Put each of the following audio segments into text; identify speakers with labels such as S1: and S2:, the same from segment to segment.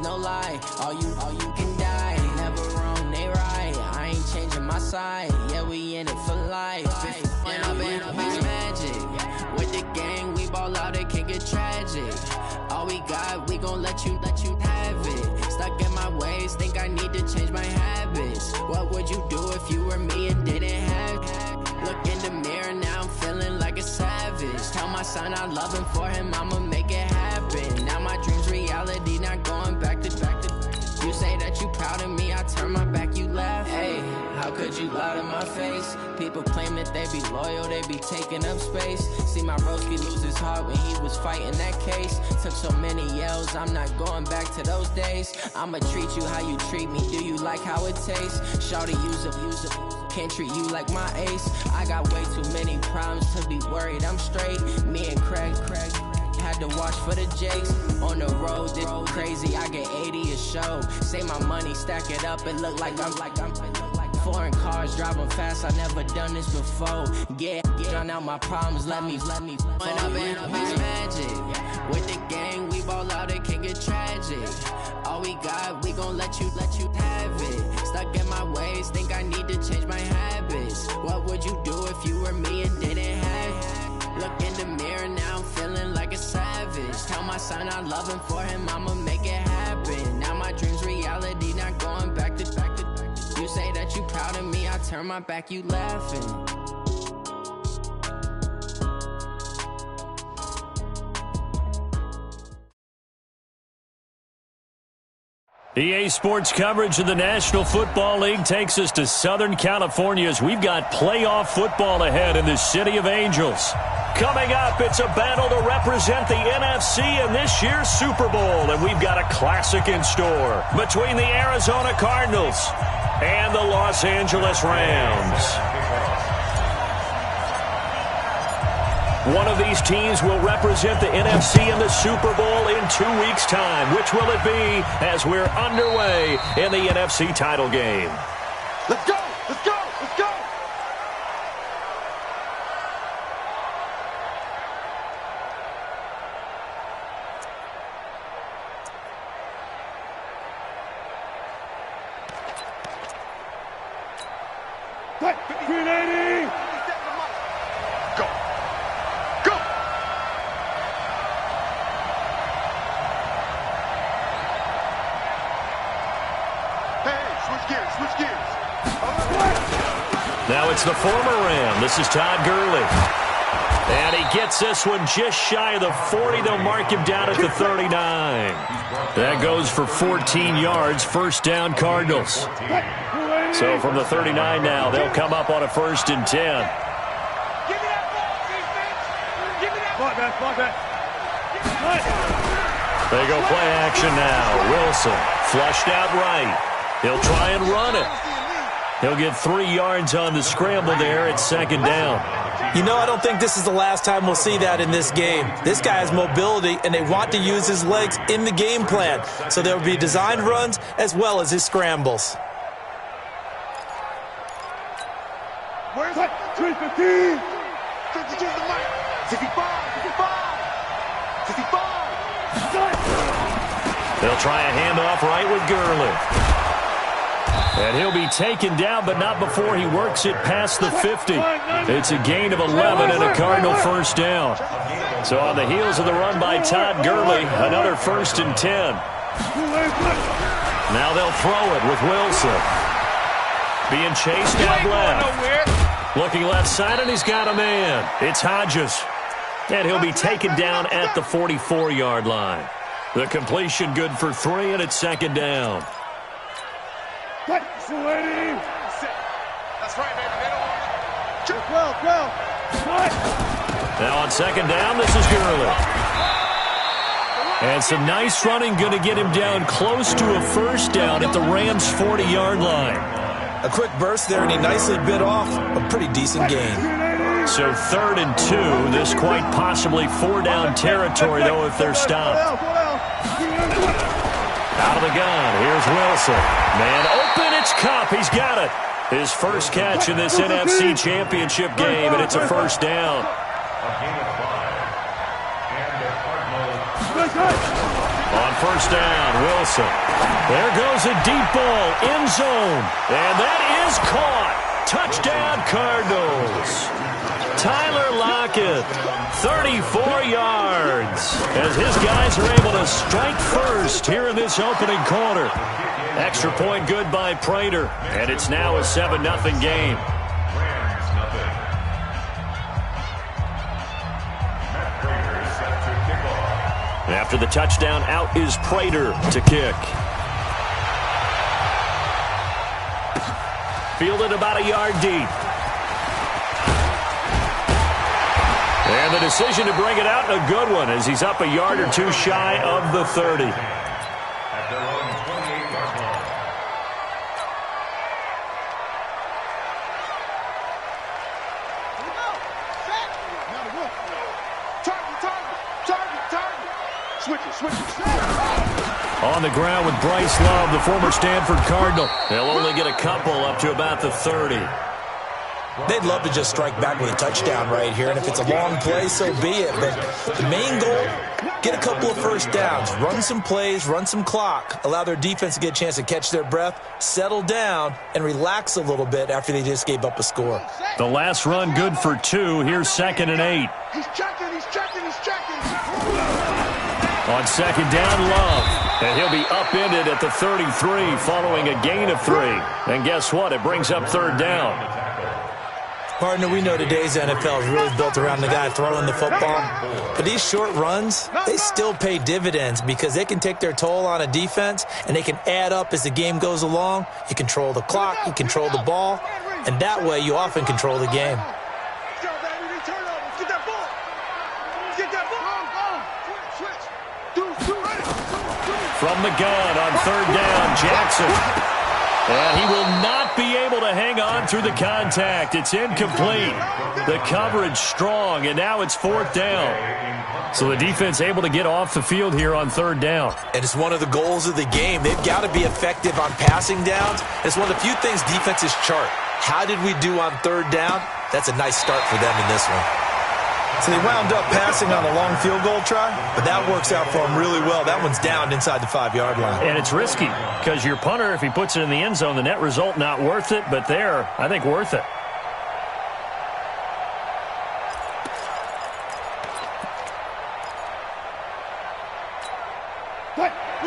S1: no lie. All you can die. Never wrong, they right. I ain't changing my side. Yeah, we in it for life. And I've been magic. With the gang, we ball out, it can get tragic. All we got, we gon' let you have it. Stuck in my ways, think I need to change my habits. What would you do if you were me and didn't have it? Look in the mirror, now I'm feeling like a savage. Tell my son I love him, for him I'ma make it happen. Now my dream's reality, not going back to. You say that you proud of me, I turn my back, you laugh. Hey, how could you lie to my face? People claim that they be loyal, they be taking up space. See my broski lose his heart when he was fighting that case. Took so many yells, I'm not going back to those days. I'ma treat you how you treat me, do you like how it tastes? Shawty, use it. Can't treat you like my ace. I got way too many problems to be worried, I'm straight. Me and Craig had to watch for the Jakes. On the road, this crazy, I get 80 a show. Say my money, stack it up, it look like I'm foreign cars, driving fast, I never done this before. Yeah, drown out my problems, let me When I've been magic. With the gang, we ball out, it can get tragic. All we got, we gon' let you have it. Stuck in my ways, think I need to change my habits. What would you do if you were me and didn't have it? Look in the mirror, now I'm feeling like a savage. Tell my son I love him, for him I'ma make it happen. Now my dream's reality, not going back to. You say that you proud of me, I turn my back, you laughing.
S2: EA Sports coverage of the National Football League takes us to Southern California as we've got playoff football ahead in the City of Angels. Coming up, it's a battle to represent the NFC in this year's Super Bowl, and we've got a classic in store between the Arizona Cardinals and the Los Angeles Rams. One of these teams will represent the NFC in the Super Bowl in 2 weeks' time. Which will it be as we're underway in the NFC title game?
S3: Let's go! Let's go! Let's go! Grenade! Go! Go! Hey, switch gears.
S2: Now it's the former Ram. This is Todd Gurley. And he gets this one just shy of the 40. They'll mark him down at the 39. That goes for 14 yards. First down, Cardinals. So from the 39 now, they'll come up on a 1st and 10.
S3: Give me that ball, defense! Give me that ball!
S2: They go play action now. Wilson flushed out right. He'll try and run it. He'll get 3 yards on the scramble there at 2nd down.
S4: You know, I don't think this is the last time we'll see that in this game. This guy has mobility, and they want to use his legs in the game plan. So there will be designed runs as well as his scrambles.
S3: Where's it? 315! 52 to the mic! 65! 65!
S2: They'll try a handoff right with Gurley. And he'll be taken down, but not before he works it past the 50. It's a gain of 11 and a Cardinal 1st down. So on the heels of the run by Todd Gurley, another 1st and 10. Now they'll throw it with Wilson. Being chased out left. Looking left side, and he's got a man. It's Hodges. And he'll be taken down at the 44-yard line. The completion good for 3, and it's 2nd down.
S3: That's right, baby. They don't want it. Well.
S2: Now on 2nd down, this is Gurley. And some nice running, going to get him down close to a 1st down at the Rams' 40-yard line.
S4: A quick burst there, and he nicely bit off a pretty decent gain.
S2: So 3rd and 2. This quite possibly 4-down territory, though, if they're stopped. Out of the gun, here's Wilson. Man open, it's Kupp. He's got it. His first catch in this NFC Championship game, and it's a 1st down. On first down. Wilson. There goes a deep ball. End zone. And that is caught. Touchdown, Cardinals. Tyler Lockett, 34 yards, as his guys are able to strike first here in this opening quarter. Extra point good by Prater, and it's now a 7-0 game. After the touchdown, out is Prater to kick. Fielded about a yard deep. And the decision to bring it out, a good one, as he's up a yard or two shy of the 30. On the ground with Bryce Love, the former Stanford Cardinal. They'll only get a couple up to about the 30.
S4: They'd love to just strike back with a touchdown right here, and if it's a long play, so be it. But the main goal, get a couple of first downs, run some plays, run some clock, allow their defense to get a chance to catch their breath, settle down, and relax a little bit after they just gave up a score.
S2: The last run good for 2. Here's 2nd and 8.
S3: He's checking.
S2: On second down, Love. And he'll be upended at the 33 following a gain of 3. And guess what? It brings up 3rd down.
S4: Partner, we know today's NFL is really built around the guy throwing the football. But these short runs, they still pay dividends because they can take their toll on a defense and they can add up as the game goes along. You control the clock, you control the ball, and that way you often control the game.
S2: From the gun on 3rd down, Jackson. And he will not be able to hang on through the contact. It's incomplete. The coverage strong, and now it's 4th down. So the defense able to get off the field here on 3rd down.
S4: And it's one of the goals of the game. They've got to be effective on passing downs. It's one of the few things defenses chart. How did we do on 3rd down? That's a nice start for them in this one. So they wound up passing on a long field goal try, but that works out for them really well. That one's down inside the 5-yard line.
S2: And it's risky because your punter, if he puts it in the end zone, the net result not worth it, but there, I think worth it.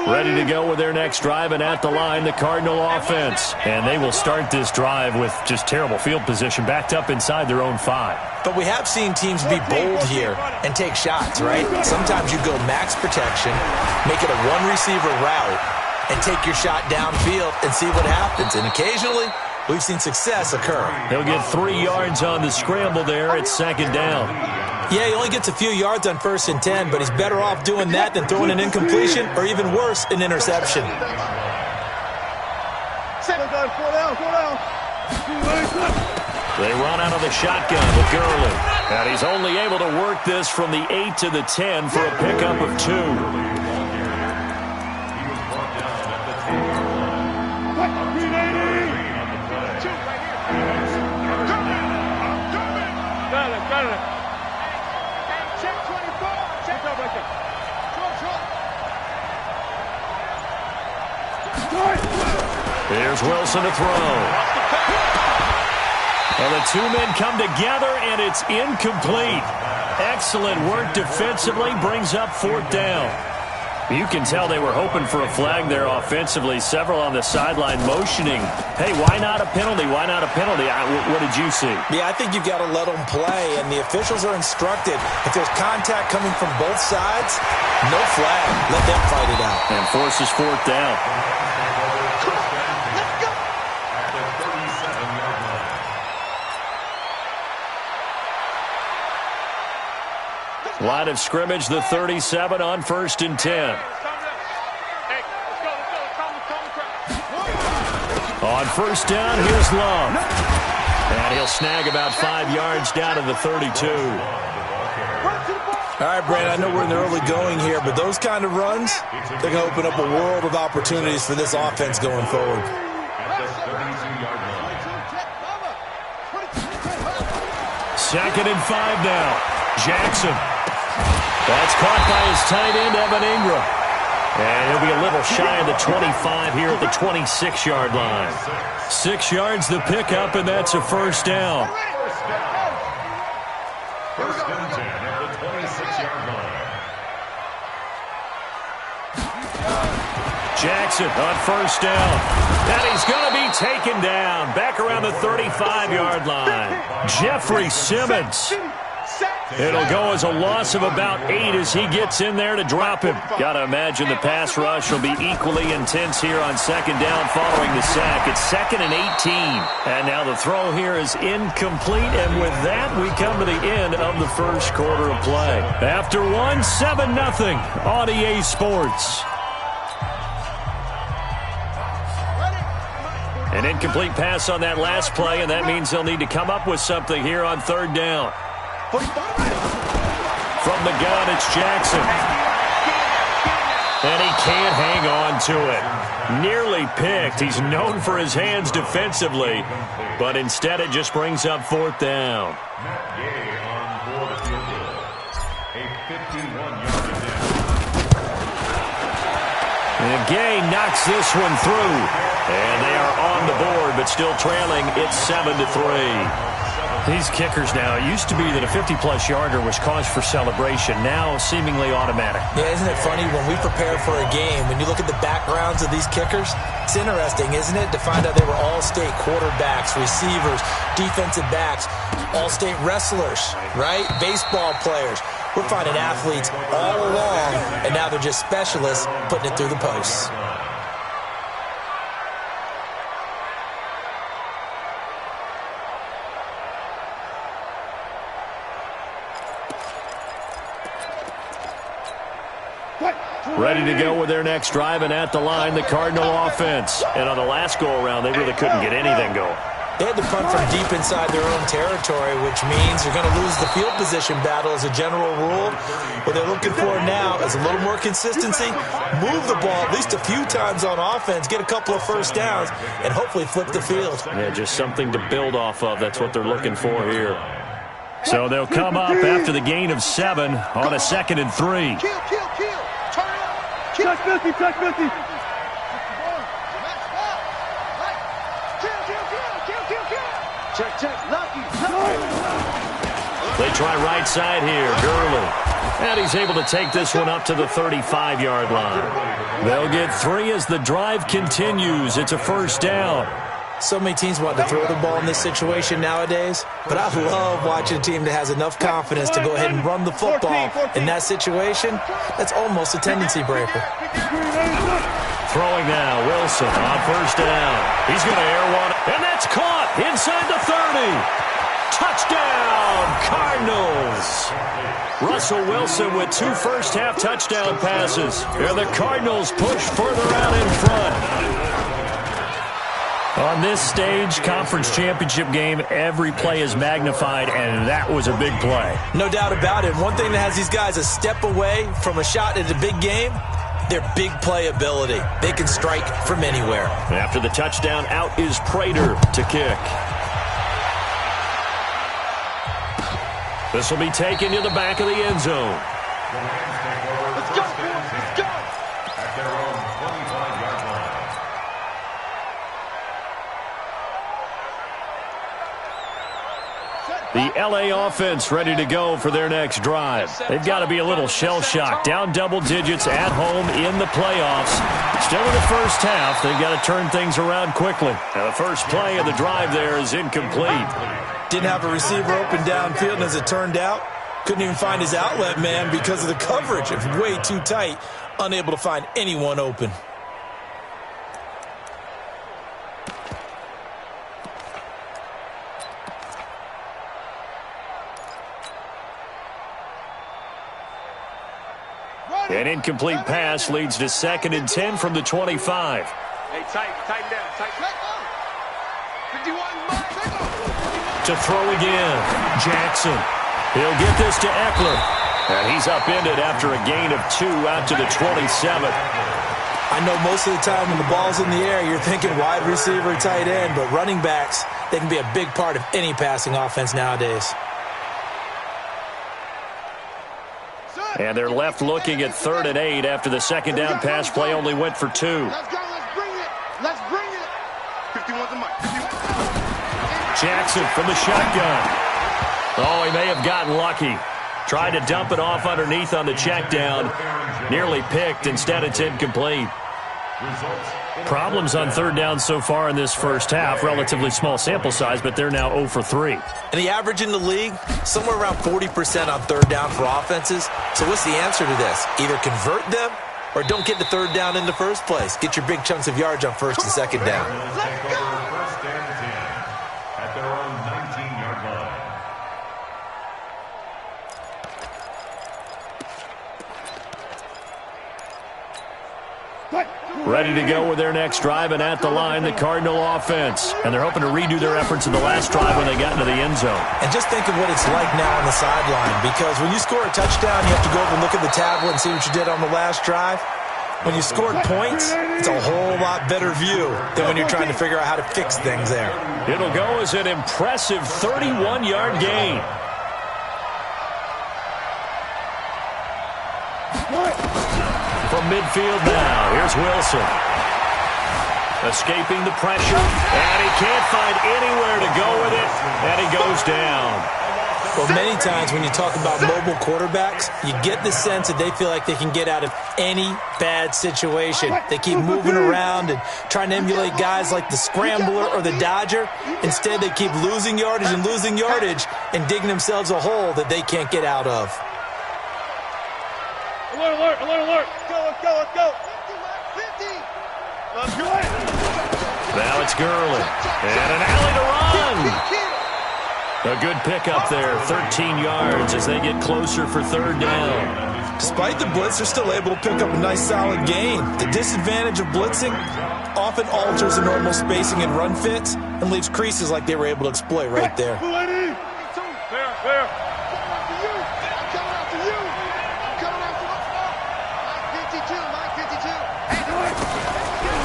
S2: Ready to go with their next drive, and at the line, the Cardinal offense. And they will start this drive with just terrible field position, backed up inside their own 5.
S4: But we have seen teams be bold here and take shots, right? Sometimes you go max protection, make it a one-receiver route, and take your shot downfield and see what happens. And occasionally, we've seen success occur.
S2: He'll get 3 yards on the scramble there. It's 2nd down.
S4: Yeah, he only gets a few yards on 1st and 10, but he's better off doing that than throwing an incompletion or even worse, an interception.
S2: They run out of the shotgun with Gurley. And he's only able to work this from the 8 to the 10 for a pickup of 2. Here's Wilson to throw. Well, the 2 men come together, and it's incomplete. Excellent work defensively, brings up 4th down. You can tell they were hoping for a flag there offensively. Several on the sideline motioning. Hey, why not a penalty? Why not a penalty? What did you see?
S4: Yeah, I think you've got to let them play, and the officials are instructed. If there's contact coming from both sides, no flag. Let them fight it out.
S2: And forces 4th down. Line of scrimmage, the 37 on 1st and 10. On 1st down, here's Love. And he'll snag about 5 yards down to the 32.
S4: All right, Brandon, I know we're in the early going here, but those kind of runs, they're going to open up a world of opportunities for this offense going forward.
S2: Second and 5 now. Jackson. That's caught by his tight end, Evan Ingram. And he'll be a little shy of the 25 here at the 26-yard line. 6 yards the pickup, and that's a first down.
S5: First and 10 at the 26-yard line.
S2: Jackson on first down. And he's going to be taken down. Back around the 35-yard line. Jeffrey Simmons. It'll go as a loss of about 8 as he gets in there to drop him. Got to imagine the pass rush will be equally intense here on second down following the sack. It's 2nd and 18. And now the throw here is incomplete. And with that, we come to the end of the first quarter of play. After one, 7-0 on EA Sports. An incomplete pass on that last play, and that means they'll need to come up with something here on third down. From the gun, it's Jackson. And he can't hang on to it. Nearly picked. He's known for his hands defensively, but instead it just brings up fourth down.
S5: Gay on board the field goal. A 51-yard attempt.
S2: And Gay knocks this one through. And they are on the board, but still trailing. It's 7-3. These kickers now, it used to be that a 50-plus yarder was cause for celebration. Now, seemingly automatic.
S4: Yeah, isn't it funny when we prepare for a game, when you look at the backgrounds of these kickers, it's interesting, isn't it, to find out they were all-state quarterbacks, receivers, defensive backs, all-state wrestlers, right? Baseball players. We're finding athletes all along, and now they're just specialists putting it through the posts.
S2: Ready to go with their next drive, and at the line, the Cardinal offense. And on the last go-around, they really couldn't get anything going.
S4: They had to punt from deep inside their own territory, which means you're going to lose the field position battle as a general rule. What they're looking for now is a little more consistency, move the ball at least a few times on offense, get a couple of first downs, and hopefully flip the field.
S2: Yeah, just something to build off of. That's what they're looking for here. So they'll come up after the gain of 7 on a 2nd and 3.
S3: Kill. Touch 50, touch 50. Check, lucky.
S2: They try right side here, Gurley. And he's able to take this one up to the 35-yard line. They'll get 3 as the drive continues. It's a first down.
S4: So many teams want to throw the ball in this situation nowadays, but I love watching a team that has enough confidence to go ahead and run the football. In that situation, that's almost a tendency breaker.
S2: Throwing now, Wilson on first down. He's going to air one, and that's caught inside the 30. Touchdown, Cardinals. Russell Wilson with 2 first-half touchdown passes. And the Cardinals push further out in front. On this stage, conference championship game, every play is magnified, and that was a big play.
S4: No doubt about it. One thing that has these guys a step away from a shot at a big game, their big play ability. They can strike from anywhere.
S2: After the touchdown, out is Prater to kick. This will be taken to the back of the end zone.
S3: Let's go.
S5: At their own 25-yard line.
S2: The L.A. offense ready to go for their next drive. They've got to be a little shell-shocked. Down double digits at home in the playoffs. Still in the first half. They've got to turn things around quickly. Now, the first play of the drive there is incomplete.
S4: Didn't have a receiver open downfield, and as it turned out, couldn't even find his outlet man because of the coverage. It was way too tight, unable to find anyone open.
S2: An incomplete pass leads to 2nd and 10 from the 25.
S3: Hey, tighten down. 51,
S2: To throw again, Jackson. He'll get this to Eckler. And he's upended after a gain of 2 out to the 27.
S4: I know most of the time when the ball's in the air, you're thinking wide receiver, tight end, but running backs, they can be a big part of any passing offense nowadays.
S2: And they're left looking at 3rd and 8 after the second down pass play only went for 2.
S3: Let's go. Let's bring it. Let's bring it. 51's a mark.
S2: Jackson from the shotgun. Oh, he may have gotten lucky. Tried to dump it off underneath on the check down. Nearly picked. Instead, it's incomplete. Problems on 3rd down so far in this first half. Relatively small sample size, but they're now 0 for 3.
S4: And the average in the league, somewhere around 40% on 3rd down for offenses. So what's the answer to this? Either convert them or don't get the 3rd down in the first place. Get your big chunks of yards on 1st and 2nd down.
S5: Take over 1st and 10 at their own 19-yard line.
S2: Ready to go with their next drive, and at the line, the Cardinal offense. And they're hoping to redo their efforts in the last drive when they got into the end zone.
S4: And just think of what it's like now on the sideline, because when you score a touchdown, you have to go over and look at the tablet and see what you did on the last drive. When you scored points, it's a whole lot better view than when you're trying to figure out how to fix things there.
S2: It'll go as an impressive 31-yard gain. From midfield now, here's Wilson. Escaping the pressure, and he can't find anywhere to go with it, and he goes down.
S4: Well, many times when you talk about mobile quarterbacks, you get the sense that they feel like they can get out of any bad situation. They keep moving around and trying to emulate guys like the Scrambler or the Dodger. Instead, they keep losing yardage and digging themselves a hole that they can't get out of.
S3: Alert, alert, alert, alert. Let's go, let's go. 50. Let's go.
S2: Now it's Gurley. And an alley to run. A good pickup there, 13 yards as they get closer for 3rd down.
S4: Despite the blitz, they're still able to pick up a nice solid gain. The disadvantage of blitzing often alters the normal spacing and run fits and leaves creases like they were able to exploit right there.
S3: Fair, fair.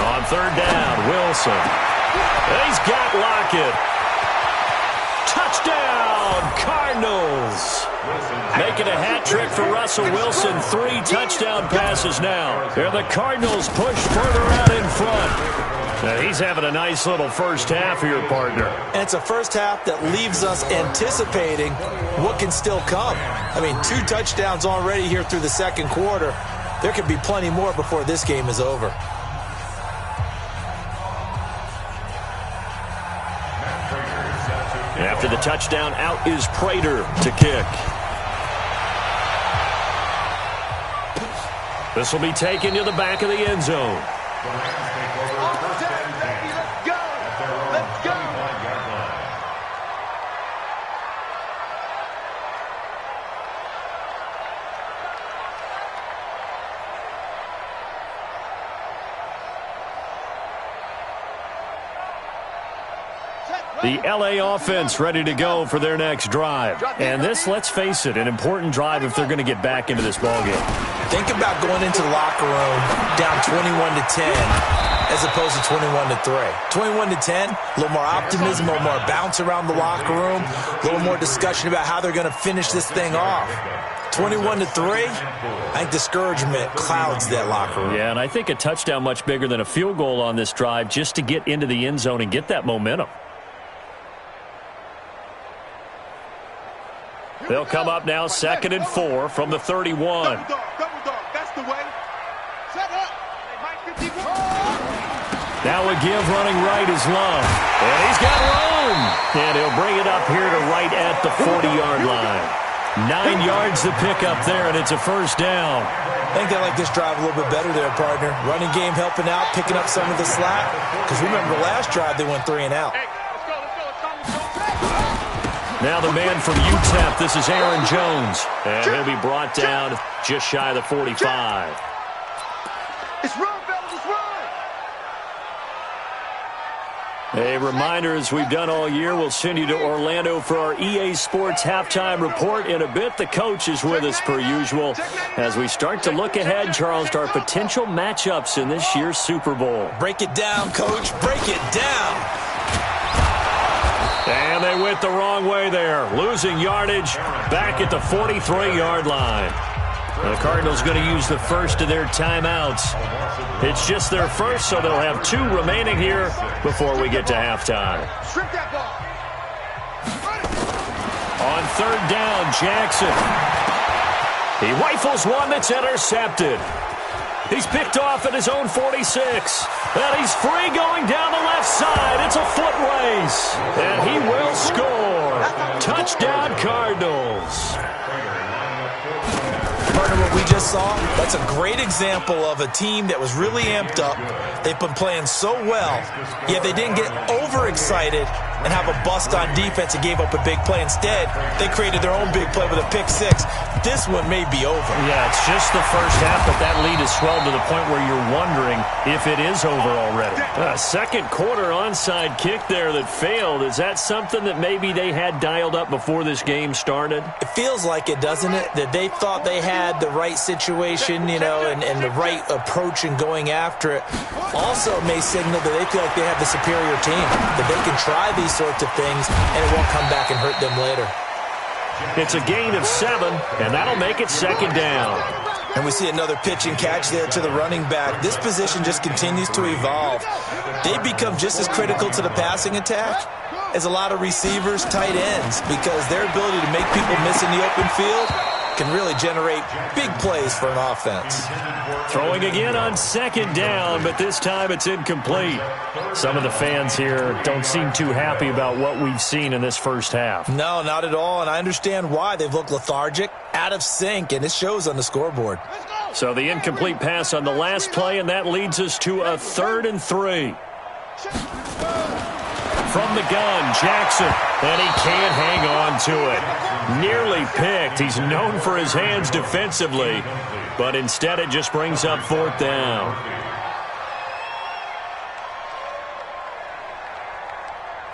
S2: On 3rd down, Wilson. He's got Lockett. Touchdown, Cardinals. Making a hat trick for Russell Wilson. 3 touchdown passes now. And the Cardinals push further out in front. Now he's having a nice little first half here, partner.
S4: And it's a first half that leaves us anticipating what can still come. I mean, 2 touchdowns already here through the 2nd quarter. There could be plenty more before this game is over.
S2: After the touchdown, out is Prater to kick. This will be taken to the back of the end zone. The LA offense ready to go for their next drive. And this, let's face it, an important drive if they're going to get back into this ballgame.
S4: Think about going into the locker room down 21-10 as opposed to 21-3. 21-10, a little more optimism, a little more bounce around the locker room, a little more discussion about how they're going to finish this thing off. 21-3, I think discouragement clouds that locker room.
S2: Yeah, and I think a touchdown much bigger than a field goal on this drive just to get into the end zone and get that momentum. They'll come up now 2nd and 4 from the 31.
S3: Double dog, that's the way. Set up.
S2: Now a give running right is Love. And he's got room. And he'll bring it up here to right at the 40-yard line. 9 yards to pick up there, and it's a first down.
S4: I think they like this drive a little bit better there, partner. Running game helping out, picking up some of the slack. Because remember, the last drive they went 3 and out.
S2: Now the man from UTEP, this is Aaron Jones. And he'll be brought down just shy of the 45.
S3: It's run, fellas, it's run.
S2: A reminder, as we've done all year, we'll send you to Orlando for our EA Sports halftime report. In a bit, the coach is with us per usual as we start to look ahead, Charles, to our potential matchups in this year's Super Bowl.
S4: Break it down, coach. Break it down.
S2: And they went the wrong way there. Losing yardage back at the 43-yard line. The Cardinals going to use the first of their timeouts. It's just their first, so they'll have 2 remaining here before we get to halftime. On 3rd down, Jackson. He rifles one that's intercepted. He's picked off at his own 46. And he's free going down the left side. It's a foot race. And he will score. Touchdown, Cardinals.
S4: Partner, what we just saw, that's a great example of a team that was really amped up. They've been playing so well, yet they didn't get overexcited and have a bust on defense and gave up a big play. Instead, they created their own big play with a pick 6. This one may be over.
S2: Yeah, it's just the first half, but that lead has swelled to the point where you're wondering if it is over already. Second quarter onside kick there that failed. Is that something that maybe they had dialed up before this game started?
S4: It feels like it, doesn't it? That they thought they had the right situation, you know, and the right approach in going after it. Also may signal that they feel like they have the superior team, that they can try these sorts of things and it won't come back and hurt them later.
S2: It's a gain of 7, and that'll make it 2nd down.
S4: And we see another pitch and catch there to the running back. This position just continues to evolve. They become just as critical to the passing attack as a lot of receivers, tight ends, because their ability to make people miss in the open field can really generate big plays for an offense.
S2: Throwing again on 2nd down, but this time it's incomplete. Some of the fans here don't seem too happy about what we've seen in this first half.
S4: No, not at all, and I understand why. They've looked lethargic, out of sync, and it shows on the scoreboard.
S2: So the incomplete pass on the last play, and that leads us to a 3rd and 3. From the gun, Jackson, and he can't hang on to it. Nearly picked. He's known for his hands defensively, but instead it just brings up 4th down.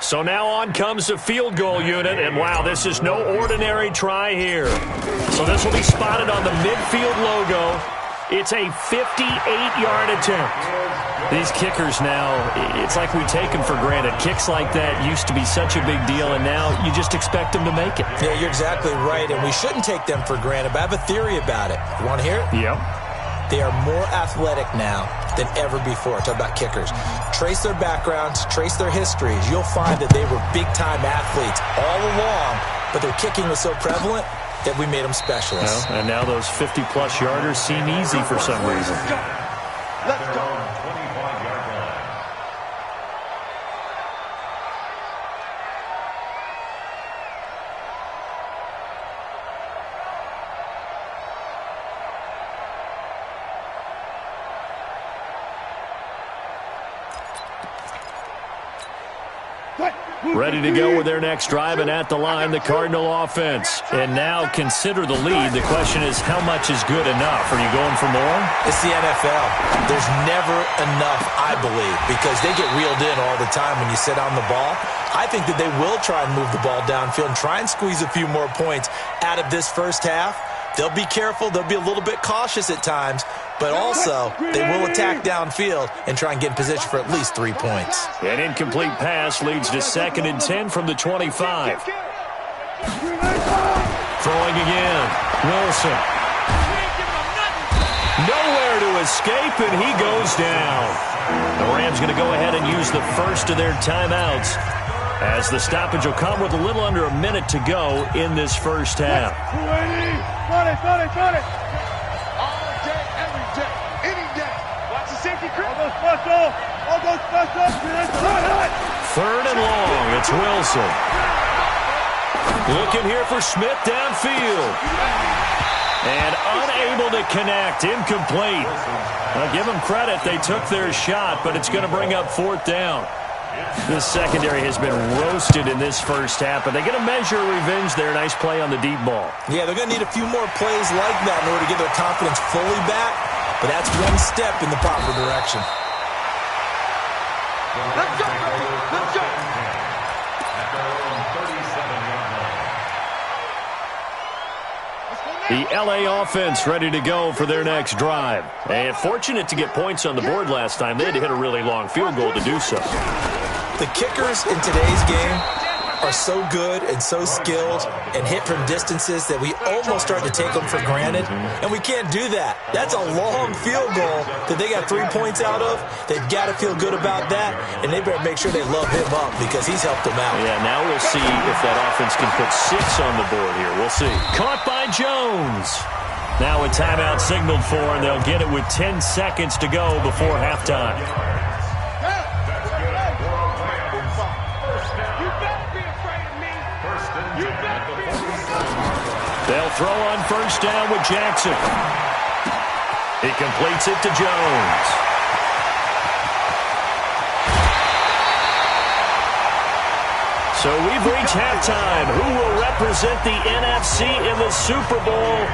S2: So now on comes the field goal unit, and wow, this is no ordinary try here. So this will be spotted on the midfield logo. It's a 58-yard attempt. These kickers now, it's like we take them for granted. Kicks like that used to be such a big deal, and now you just expect them to make it.
S4: Yeah, you're exactly right, and we shouldn't take them for granted, but I have a theory about it. You want to hear it?
S2: Yep.
S4: They are more athletic now than ever before. Talk about kickers. Trace their backgrounds, trace their histories. You'll find that they were big-time athletes all along, but their kicking was so prevalent that we made them specialists.
S2: Well, and now those 50-plus yarders seem easy for some reason.
S3: Let's go.
S2: Ready to go with their next drive, and at the line, the Cardinal offense. And now consider the lead. The question is, how much is good enough? Are you going for more?
S4: It's the NFL. There's never enough, I believe, because they get reeled in all the time when you sit on the ball. I think that they will try and move the ball downfield and try and squeeze a few more points out of this first half. They'll be careful. They'll be a little bit cautious at times, but also they will attack downfield and try and get in position for at least 3 points.
S2: An incomplete pass leads to 2nd and 10 from the 25. Throwing again. Wilson. Nowhere to escape, and he goes down. The Rams going to go ahead and use the first of their timeouts, as the stoppage will come with a little under a minute to go in this first half.
S3: Got it. All day, every day, any day. Watch the safety crew. All goes special.
S2: 3rd and long. It's Wilson. Looking here for Smith downfield. And unable to connect. Incomplete. I'll give them credit. They took their shot, but it's going to bring up 4th down. This secondary has been roasted in this first half, but they get a measure of revenge there. Nice play on the deep ball.
S4: Yeah, they're going to need a few more plays like that in order to get their confidence fully back, but that's one step in the proper direction.
S3: Let's go, baby. Let's go.
S2: The LA offense ready to go for their next drive. And fortunate to get points on the board last time. They had to hit a really long field goal to do so.
S4: The kickers in today's game are so good and so skilled and hit from distances that we almost start to take them for granted, and we can't do that. That's a long field goal that they got 3 points out of. They've got to feel good about that, and they better make sure they love him up because he's helped them out.
S2: Yeah, now we'll see if that offense can put 6 on the board here. We'll see. Caught by Jones. Now a timeout signaled for, and they'll get it with 10 seconds to go before halftime. They'll throw on first down with Jackson. He completes it to Jones. So we've reached halftime. Who will represent the NFC in the Super Bowl?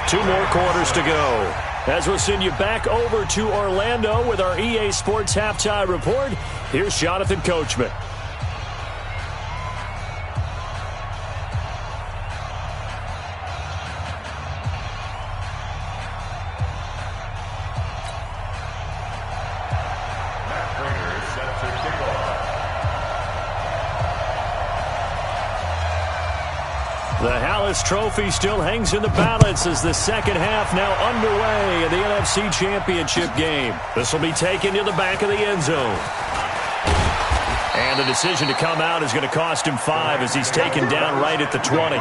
S2: 2 more quarters to go. As we'll send you back over to Orlando with our EA Sports Halftime Report, here's Jonathan Coachman. The Hallis Trophy still hangs in the balance as the second half now underway in the NFC Championship game. This will be taken to the back of the end zone. And the decision to come out is going to cost him 5 as he's taken down right at the 20.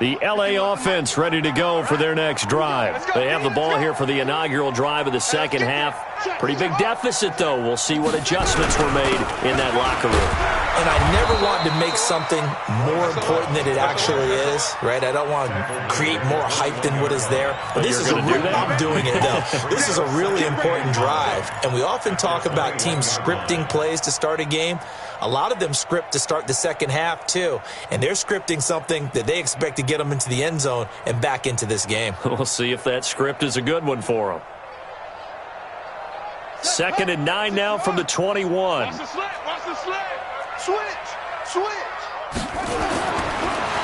S2: The LA offense ready to go for their next drive. They have the ball here for the inaugural drive of the second half. Pretty big deficit, though. We'll see what adjustments were made in that locker room.
S4: And I never want to make something more important than it actually is, right? I don't want to create more hype than what is there. But this is I'm doing it, though. This is a really important drive. And we often talk about teams scripting plays to start a game. A lot of them script to start the second half, too. And they're scripting something that they expect to get them into the end zone and back into this game.
S2: We'll see if that script is a good one for them. 2nd and 9 now from the 21.
S3: Watch the slant. Watch the slant. Switch.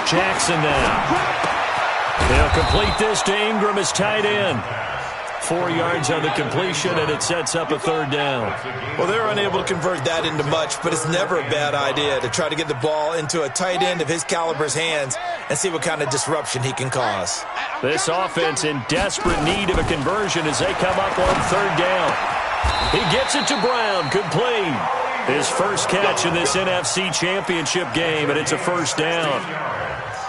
S2: Jackson now. They'll complete this to Ingram as tight end. 4 yards on the completion, and it sets up a 3rd down.
S4: Well, they're unable to convert that into much, but it's never a bad idea to try to get the ball into a tight end of his caliber's hands and see what kind of disruption he can cause.
S2: This offense in desperate need of a conversion as they come up on 3rd down. He gets it to Brown, complete. His first catch in this NFC Championship game, and it's a 1st down.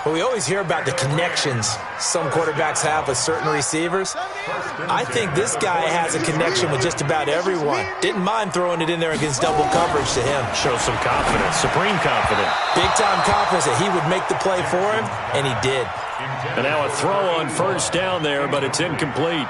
S4: Well, we always hear about the connections some quarterbacks have with certain receivers. I think this guy has a connection with just about everyone. Didn't mind throwing it in there against double coverage to him.
S2: Shows some confidence, supreme confidence.
S4: Big-time confidence that he would make the play for him, and he did.
S2: And now a throw on 1st down there, but it's incomplete.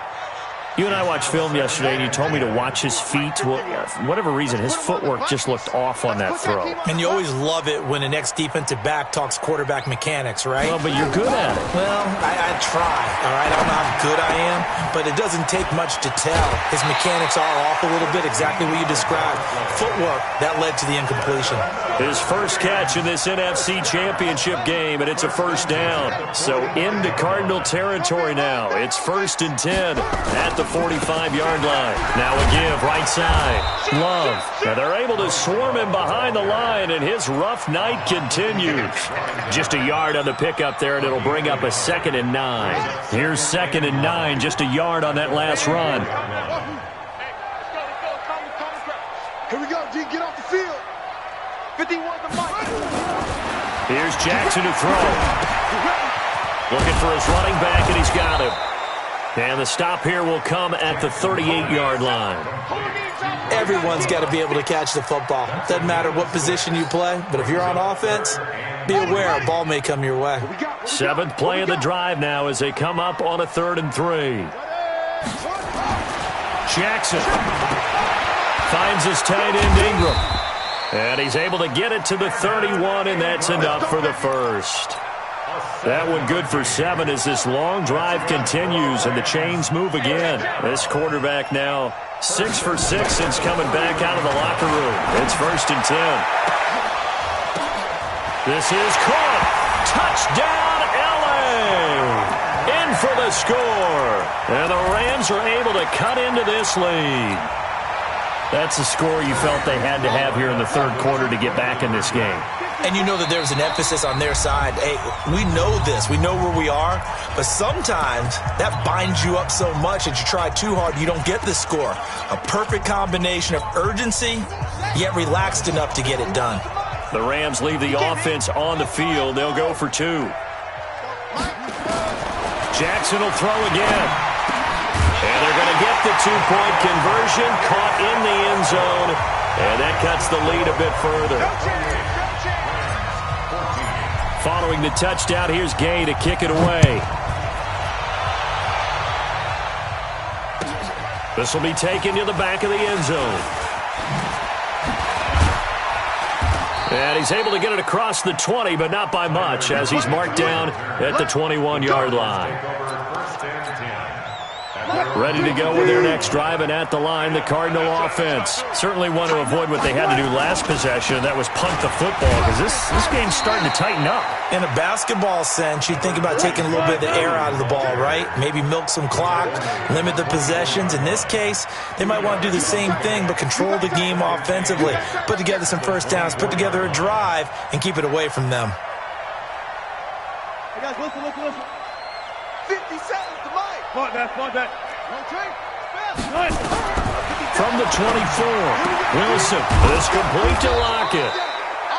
S2: You and I watched film yesterday, and you told me to watch his feet. Well, for whatever reason, his footwork just looked off on that throw.
S4: And you always love it when an ex-defensive back talks quarterback mechanics, right?
S2: Well, but you're good at it.
S4: Well, I try, all right? I don't know how good I am, but it doesn't take much to tell. His mechanics are off a little bit, exactly what you described. Footwork, that led to the incompletion.
S2: His first catch in this NFC Championship game, and it's a 1st down. So into Cardinal territory now. It's 1st and 10 at the 45-yard line. Now a give right side. Love. And they're able to swarm him behind the line, and his rough night continues. Just a yard on the pickup there, and it'll bring up a 2nd and 9. Here's 2nd and 9, just a yard on that last run.
S3: Here we go, G. Get off the field. 51 the mic.
S2: Here's Jackson to throw. Looking for his running back, and he's got him. And the stop here will come at the 38-yard line.
S4: Everyone's got to be able to catch the football. Doesn't matter what position you play, but if you're on offense, be aware a ball may come your way.
S2: 7th play of the drive now as they come up on a 3rd and 3. Jackson finds his tight end Ingram. And he's able to get it to the 31, and that's enough for the 1st. That one good for 7 as this long drive continues and the chains move again. This quarterback now 6 for 6 since coming back out of the locker room. It's 1st and 10. This is caught. Touchdown, LA! In for the score. And the Rams are able to cut into this lead. That's a score you felt they had to have here in the 3rd quarter to get back in this game.
S4: And you know that there's an emphasis on their side. Hey, we know this. We know where we are. But sometimes that binds you up so much that you try too hard, you don't get the score. A perfect combination of urgency, yet relaxed enough to get it done.
S2: The Rams leave the offense on the field. They'll go for 2. Jackson will throw again. And they're going to get the 2-point conversion. Caught in the end zone. And that cuts the lead a bit further. Following the touchdown, here's Gay to kick it away. This will be taken to the back of the end zone. And he's able to get it across the 20, but not by much, as he's marked down at the 21-yard line. Ready to go with their next drive, and at the line, the Cardinal offense. Certainly want to avoid what they had to do last possession. That was punt the football, because this game's starting to tighten up.
S4: In a basketball sense, you think about taking a little bit of the air out of the ball, right? Maybe milk some clock, limit the possessions. In this case, they might want to do the same thing, but control the game offensively. Put together some first downs, put together a drive, and keep it away from them.
S3: Hey guys, listen. 50 seconds to Mike. Smart that.
S2: From the 24, Wilson is complete to Lockett.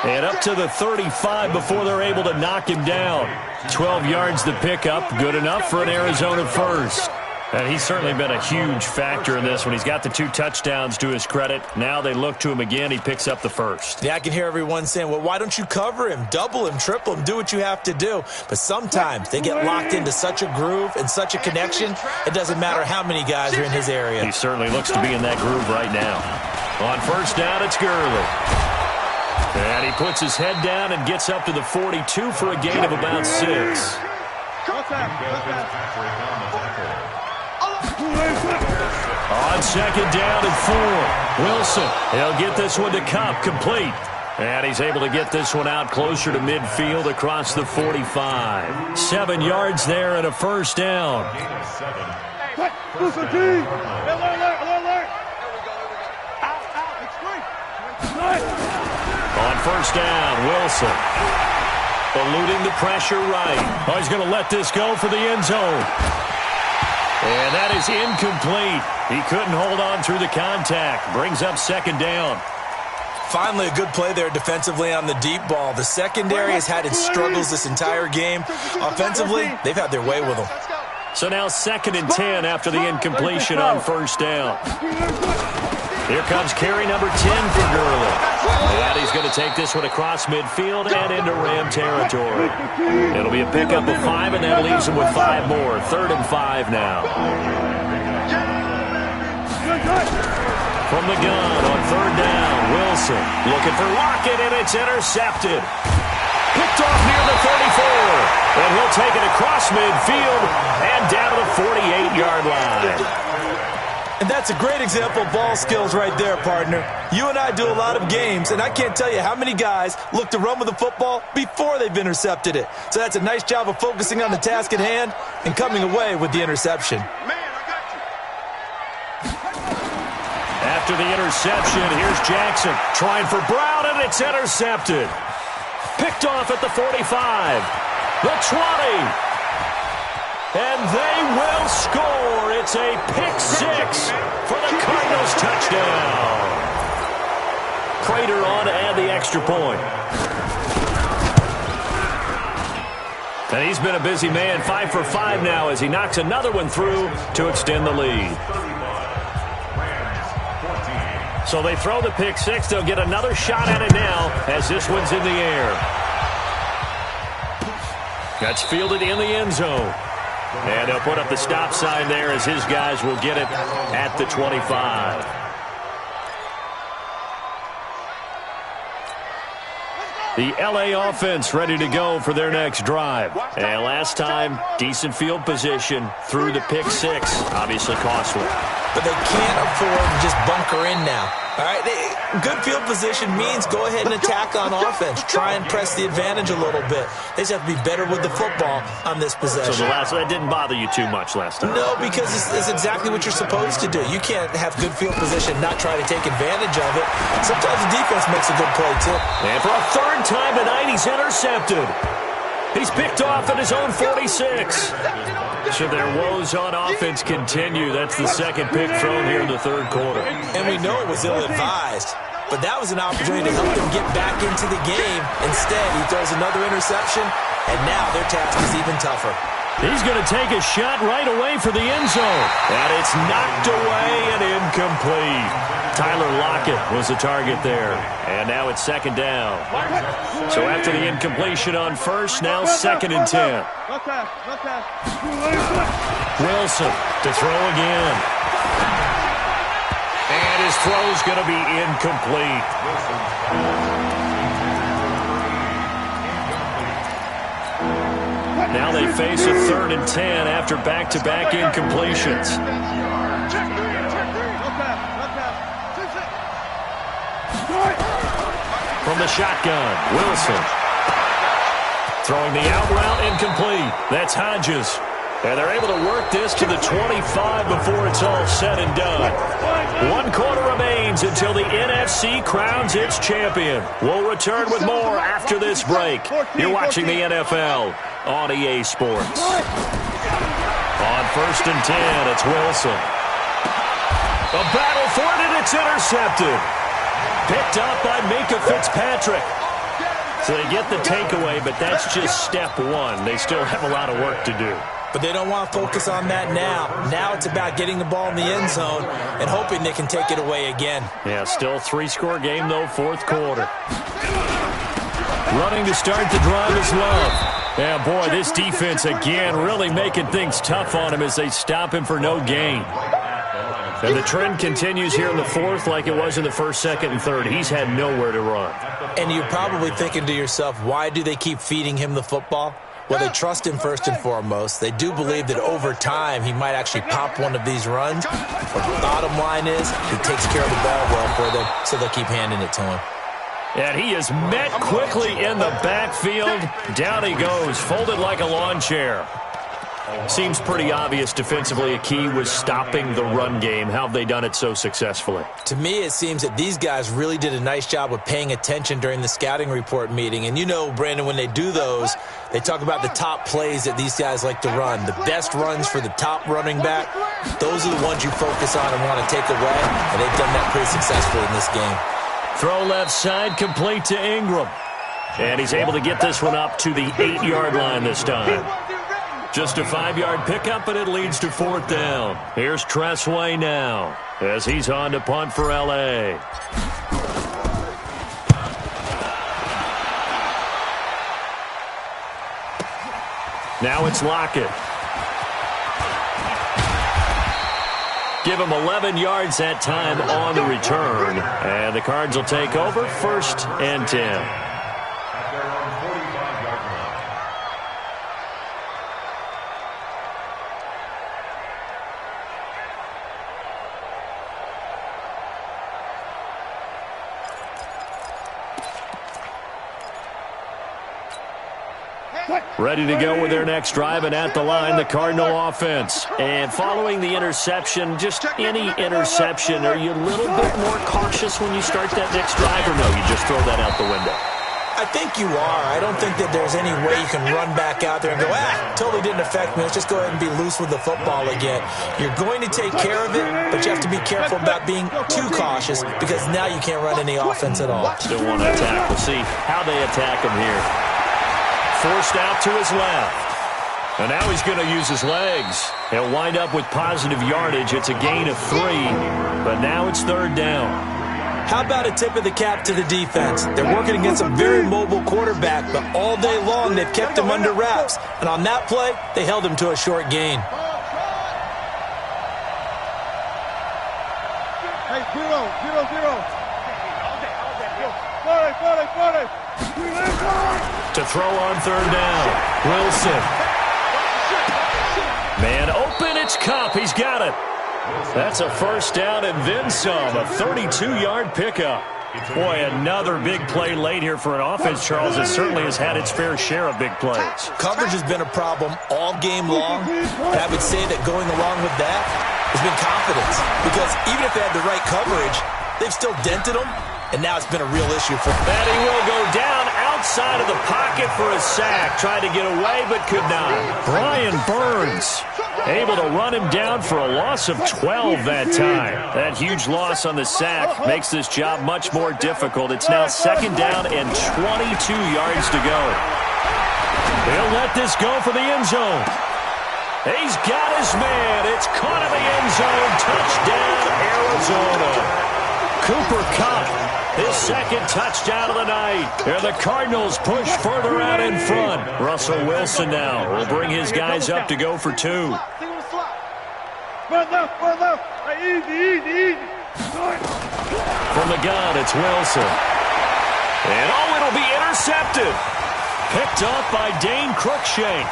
S2: And up to the 35 before they're able to knock him down. 12 yards to pick up, good enough for an Arizona first. And he's certainly been a huge factor in this when he's got the 2 touchdowns to his credit. Now they look to him again. He picks up the first.
S4: Yeah, I can hear everyone saying, well, why don't you cover him, double him, triple him, do what you have to do. But sometimes they get locked into such a groove and such a connection, it doesn't matter how many guys are in his area.
S2: He certainly looks to be in that groove right now. On first down, it's Gurley. And he puts his head down and gets up to the 42 for a gain of about 6. On second down and 4, Wilson, he'll get this one to Cup, complete. And he's able to get this one out closer to midfield across the 45. 7 yards there and a first down. On first down, Wilson. Eluding the pressure right. Oh, he's going to let this go for the end zone. And that is incomplete. He couldn't hold on through the contact. Brings up second down.
S4: Finally, a good play there defensively on the deep ball. The secondary has had its struggles this entire game. Offensively, they've had their way with them.
S2: So now 2nd and 10 after the incompletion on first down. Here comes carry number 10 for Gurley. And he's going to take this one across midfield and into Ram territory. It'll be a pickup of 5, and that leaves him with 5 more. 3rd and 5 now. From the gun on 3rd down, Wilson looking for Lockett, and it's intercepted. Picked off near the 34, and he'll take it across midfield and down to the 48-yard line.
S4: And that's a great example of ball skills right there, partner. You and I do a lot of games, and I can't tell you how many guys look to run with the football before they've intercepted it. So that's a nice job of focusing on the task at hand and coming away with the interception.
S2: After the interception, here's Jackson trying for Brown, and it's intercepted. Picked off at the 45, the 20. And they will score. It's a pick-6 for the Cardinals touchdown. Prater on to add the extra point. And he's been a busy man, 5 for 5 now as he knocks another one through to extend the lead. So they throw the pick-6. They'll get another shot at it now as this one's in the air. That's fielded in the end zone. And they'll put up the stop sign there as his guys will get it at the 25. The LA offense ready to go for their next drive. And last time, decent field position through the pick six. Obviously costly.
S4: But they can't afford to just bunker in now. All right, good field position means go ahead and attack on offense. Try and press the advantage a little bit. They just have to be better with the football on this possession.
S2: So that didn't bother you too much last time?
S4: No, because it's exactly what you're supposed to do. You can't have good field position, not try to take advantage of it. Sometimes the defense makes a good play, too.
S2: And for a third time tonight, he's intercepted. He's picked off at his own 46. So their woes on offense continue. That's the second pick thrown here in the third quarter.
S4: And we know it was ill-advised, but that was an opportunity to help them get back into the game. Instead, he throws another interception, and now their task is even tougher.
S2: He's going to take a shot right away for the end zone. And it's knocked away and incomplete. Tyler Lockett was the target there. And now it's second down. So after the incompletion on first, now second and 10. Wilson to throw again. And his throw's going to be incomplete. Now they face a third and 10 after back-to-back incompletions. From the shotgun, Wilson. Throwing the out route incomplete. That's Hodges. And they're able to work this to the 25 before it's all said and done. 1 quarter remains until the NFC crowns its champion. We'll return with more after this break. You're watching the NFL on EA Sports. On first and 10, it's Wilson. A battle for it, and it's intercepted. Picked up by Minka Fitzpatrick. So they get the takeaway, but that's just step one. They still have a lot of work to do.
S4: But they don't want to focus on that now. Now it's about getting the ball in the end zone and hoping they can take it away again.
S2: Yeah, still a 3-score game, though, fourth quarter. Running to start the drive is Love. Yeah, boy, this defense, again, really making things tough on him as they stop him for no gain. And the trend continues here in the fourth like it was in the first, second, and third. He's had nowhere to run.
S4: And you're probably thinking to yourself, why do they keep feeding him the football? Well, they trust him first and foremost. They do believe that over time he might actually pop one of these runs. But the bottom line is he takes care of the ball well for them, so they'll keep handing it to him.
S2: And he is met quickly in the backfield. Down he goes, folded like a lawn chair. Seems pretty obvious defensively a key was stopping the run game. How have they done it so successfully?
S4: To me, it seems that these guys really did a nice job of paying attention during the scouting report meeting. And you know, Brandon, when they do those, they talk about the top plays that these guys like to run. The best runs for the top running back, those are the ones you focus on and want to take away. And they've done that pretty successfully in this game.
S2: Throw left side, complete to Ingram. And he's able to get this one up to the 8-yard line this time. Just a 5-yard pickup, and it leads to fourth down. Here's Tressway now as he's on to punt for L.A. Now it's Lockett. Give him 11 yards that time on the return. And the Cards will take over first and 10. Ready to go with their next drive, and at the line, the Cardinal offense. And following the interception, just any interception, are you a little bit more cautious when you start that next drive, or no, you just throw that out the window?
S4: I think you are. I don't think that there's any way you can run back out there and go, totally didn't affect me. Let's just go ahead and be loose with the football again. You're going to take care of it, but you have to be careful about being too cautious because now you can't run any offense at all.
S2: Still want to attack. We'll see how they attack him here. Forced out to his left. And now he's going to use his legs. He'll wind up with positive yardage. It's a gain of 3, but now it's third down.
S4: How about a tip of the cap to the defense? They're working against a very mobile quarterback, but all day long they've kept him under wraps. And on that play, they held him to a short gain.
S3: Hey, 0-0-0.
S2: To throw on third down. Wilson. Man open, it's Kupp. He's got it. That's a first down and then some. A 32-yard pickup. Boy, another big play late here for an offense, Charles, that certainly has had its fair share of big plays.
S4: Coverage has been a problem all game long. And I would say that going along with that has been confidence. Because even if they had the right coverage, they've still dented them. And now it's been a real issue for them.
S2: And he will go down outside of the pocket for a sack. Tried to get away, but could not. Brian Burns able to run him down for a loss of 12 that time. That huge loss on the sack makes this job much more difficult. It's now second down and 22 yards to go. He'll let this go for the end zone. He's got his man. It's caught in the end zone. Touchdown, Arizona. Cooper Kupp. His second touchdown of the night. And the Cardinals push further out in front. Russell Wilson now will bring his guys up to go for two.
S3: Run left. Easy.
S2: From the gun, it's Wilson. And it'll be intercepted. Picked up by Dane Cruikshank.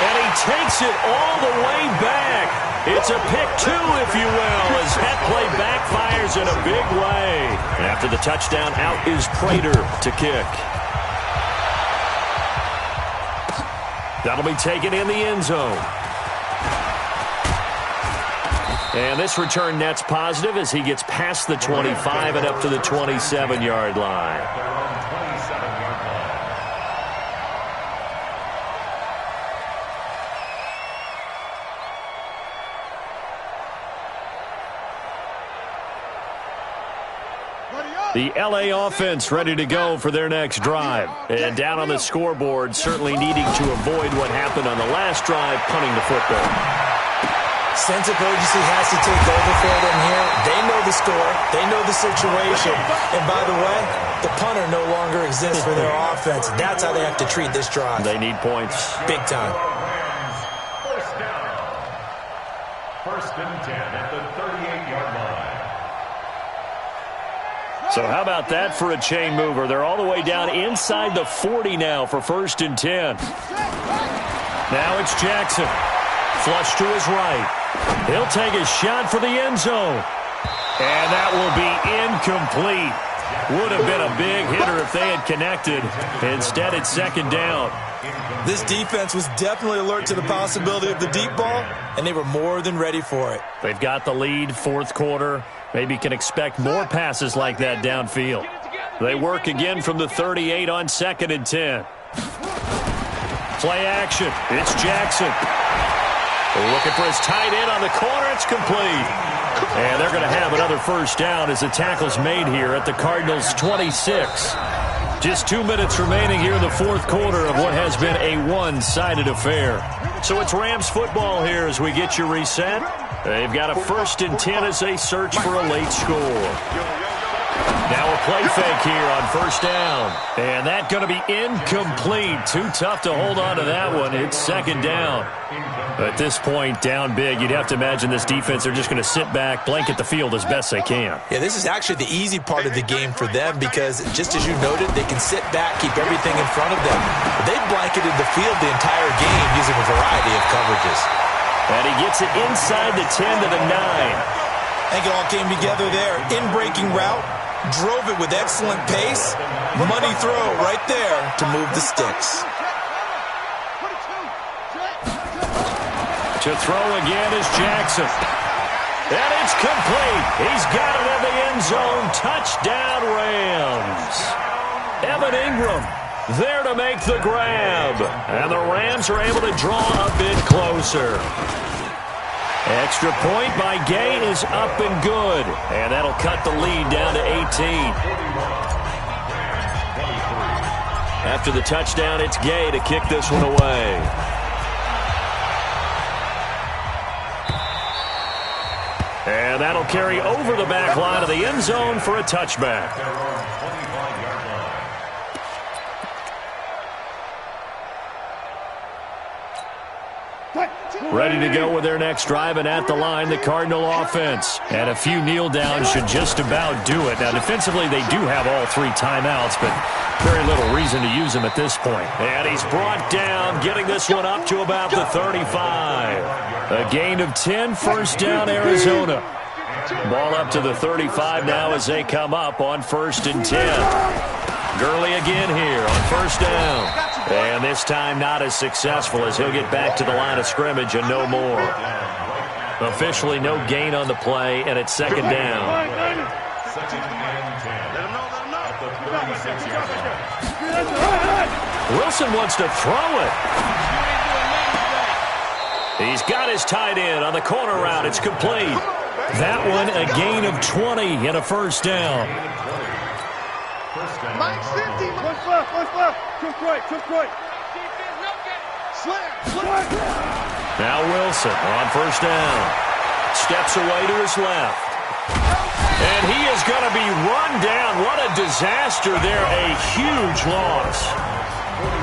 S2: And he takes it all the way back. It's a pick two, if you will, as that play backfires in a big way. After the touchdown, out is Prater to kick. That'll be taken in the end zone. And this return net's positive as he gets past the 25 and up to the 27-yard line. The LA offense ready to go for their next drive. And down on the scoreboard, certainly needing to avoid what happened on the last drive, punting the football.
S4: Sense of urgency has to take over for them here. They know the score. They know the situation. And by the way, the punter no longer exists for their offense. That's how they have to treat this drive.
S2: They need points.
S4: Big time.
S5: First down. First and 10 at the 38-yard line.
S2: So how about that for a chain mover? They're all the way down inside the 40 now for first and 10. Now it's Jackson. Flush to his right. He'll take a shot for the end zone. And that will be incomplete. Would have been a big hitter if they had connected. Instead, it's second down.
S4: This defense was definitely alert to the possibility of the deep ball, and they were more than ready for it.
S2: They've got the lead, fourth quarter. Maybe can expect more passes like that downfield. They work again from the 38 on second and 10. Play action. It's Jackson. Looking for his tight end on the corner. It's complete. And they're going to have another first down as the tackle's made here at the Cardinals' 26. Just 2 minutes remaining here in the fourth quarter of what has been a one-sided affair. So it's Rams football here as we get you reset. They've got a first and 10 as they search for a late score. Now a play fake here on first down. And that's going to be incomplete. Too tough to hold on to that one. It's second down. At this point, down big, you'd have to imagine this defense, they're just going to sit back, blanket the field as best they can.
S4: Yeah, this is actually the easy part of the game for them because, just as you noted, they can sit back, keep everything in front of them. They've blanketed the field the entire game using a variety of coverages.
S2: And he gets it inside the 10 to the 9.
S4: I think it all came together there. In-breaking route, drove it with excellent pace. Money throw right there to move the sticks.
S2: To throw again is Jackson. And it's complete. He's got it in the end zone. Touchdown, Rams. Evan Ingram there to make the grab. And the Rams are able to draw a bit closer. Extra point by Gay is up and good. And that'll cut the lead down to 18. After the touchdown, it's Gay to kick this one away. And that'll carry over the back line of the end zone for a touchback. Ready to go with their next drive, and at the line, the Cardinal offense. And a few kneel downs should just about do it. Now, defensively, they do have all 3 timeouts, but very little reason to use them at this point. And he's brought down, getting this one up to about the 35. A gain of 10, first down, Arizona. Ball up to the 35 now as they come up on 1st and 10. Gurley again here on 1st down. And this time not as successful as he'll get back to the line of scrimmage and no more. Officially no gain on the play, and it's 2nd down.
S5: 2nd and 10. At the 36-yard line.
S2: Wilson wants to throw it. He's got his tight end on the corner route. It's complete. That one a gain of 20 and a 1st down.
S3: Mike 50. Push left. Took right. Slam.
S2: Now Wilson on 1st down. Steps away to his left. And he is going to be run down. What a disaster there. A huge loss.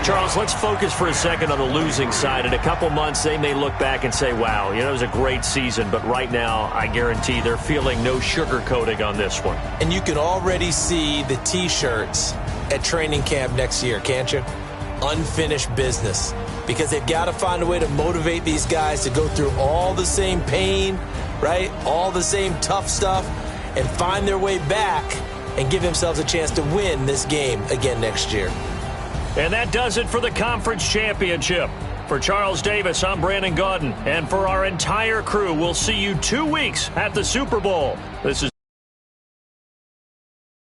S2: Charles, let's focus for a second on the losing side. In a couple months, they may look back and say, wow, it was a great season. But right now, I guarantee they're feeling no sugarcoating on this one.
S4: And you can already see the T-shirts at training camp next year, can't you? Unfinished business. Because they've got to find a way to motivate these guys to go through all the same pain, right? All the same tough stuff, and find their way back and give themselves a chance to win this game again next year.
S2: And that does it for the conference championship. For Charles Davis, I'm Brandon Gaudin. And for our entire crew, we'll see you 2 weeks at the Super Bowl. This is